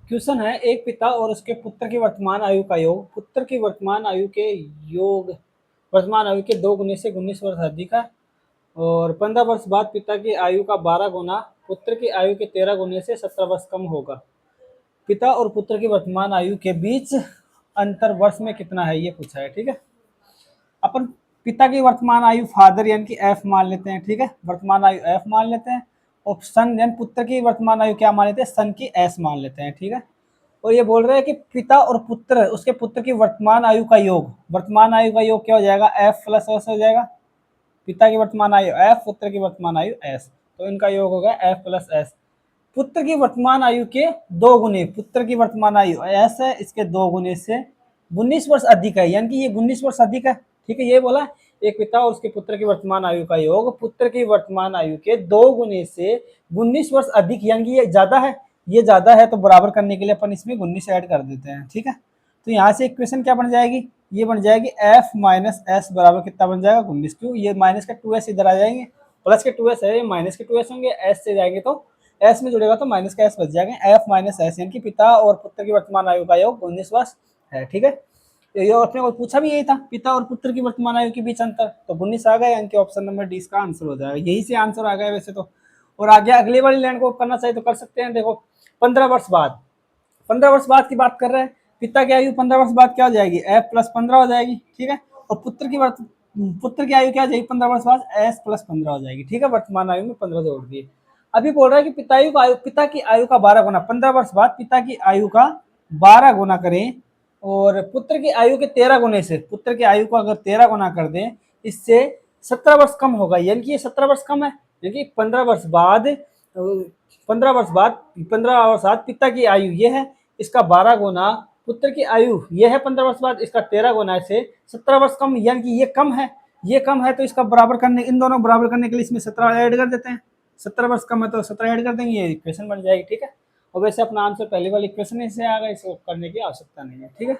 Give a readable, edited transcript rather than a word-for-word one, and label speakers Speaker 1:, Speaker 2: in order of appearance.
Speaker 1: Question है, एक पिता और उसके पुत्र की वर्तमान आयु का योग, पुत्र की वर्तमान आयु के योग वर्तमान आयु के 2 गुने से 19 वर्ष अधिक है और 15 वर्ष बाद पिता की आयु का 12 गुना पुत्र की आयु के 13 गुने से 17 वर्ष कम होगा। पिता और पुत्र की वर्तमान आयु के बीच अंतर वर्ष में कितना है, ये पूछा है। ठीक है, अपन पिता की वर्तमान आयु फादर यानी कि एफ मान लेते हैं। ठीक है, वर्तमान आयु एफ मान लेते हैं और सन यानी पुत्र की वर्तमान आयु क्या मान लेते हैं, सन की एस मान लेते हैं। ठीक है, और ये बोल रहे हैं कि पिता और पुत्र उसके पुत्र की वर्तमान आयु का योग, वर्तमान आयु का योग क्या हो जाएगा, एफ प्लस एस हो जाएगा। पिता की वर्तमान आयु एफ, पुत्र की वर्तमान आयु एस, तो इनका योग होगा एफ प्लस एस। पुत्र की वर्तमान आयु के 2 गुने, पुत्र की वर्तमान आयु एस है, इसके 2 गुने से 19 वर्ष अधिक है, यानी कि ये 19 वर्ष अधिक है। ठीक है, ये बोला एक पिता और उसके पुत्र की वर्तमान आयु का योग पुत्र की वर्तमान आयु के 2 गुने से 19 वर्ष अधिक, यानी कि ये ज्यादा है। ये ज्यादा है तो बराबर करने के लिए अपन इसमें 19 ऐड कर देते हैं। ठीक है, तो यहाँ से इक्वेशन क्या बन जाएगी, ये बन जाएगी एफ माइनस एस बराबर कितना बन जाएगा, 19। क्यों, ये माइनस के 2s इधर आ जाएंगे, प्लस के 2s है, माइनस के 2s होंगे, एस से जाएंगे तो एस में जुड़ेगा तो माइनस का एस बच जाएगा। एफ माइनस एस यानी कि पिता और पुत्र की वर्तमान आयु का योग 19 वर्ष है। ठीक है, ये अपने को पूछा भी यही था, पिता और पुत्र की वर्तमान आयु के बीच अंतर, तो 19 आ गया, यानी कि ऑप्शन नंबर डी इसका आंसर हो जाएगा। यही से आंसर आ गया वैसे तो। और आगे अगली वाली लाइन को करना चाहिए तो कर सकते हैं। देखो 15 वर्ष बाद, 15 वर्ष बाद की बात कर रहे हैं, पिता की आयु 15 वर्ष बाद क्या हो जाएगी, एफ प्लस 15 हो जाएगी। ठीक है, और पुत्र की आयु क्या हो जाएगी 15 वर्ष बाद, एस प्लस 15 हो जाएगी। ठीक है, वर्तमान आयु में 15 जोड़ दिए। अभी बोल रहा है कि पिता की आयु का 12 गुना, 15 वर्ष बाद पिता की आयु का 12 गुना करें और पुत्र की आयु के 13 गुने से, पुत्र की आयु को अगर 13 गुना कर दें, इससे 17 वर्ष कम होगा, यानी कि ये 17 वर्ष कम है। यानी कि 15 वर्ष बाद 15 वर्ष बाद 15 वर्ष बाद पिता की आयु ये है, इसका 12 गुना पुत्र की आयु ये है 15 वर्ष बाद, इसका 13 गुना से 17 वर्ष कम, यानी कि ये कम है। ये कम है तो इसका बराबर करने, इन दोनों बराबर करने के लिए इसमें 17 ऐड कर देते हैं। 17 वर्ष कम है तो 17 ऐड कर देंगे, ये इक्वेशन बन जाएगी। ठीक है, और वैसे अपना आंसर पहले वाली इक्वेशन से आ गया, इसको करने की आवश्यकता नहीं है। ठीक है।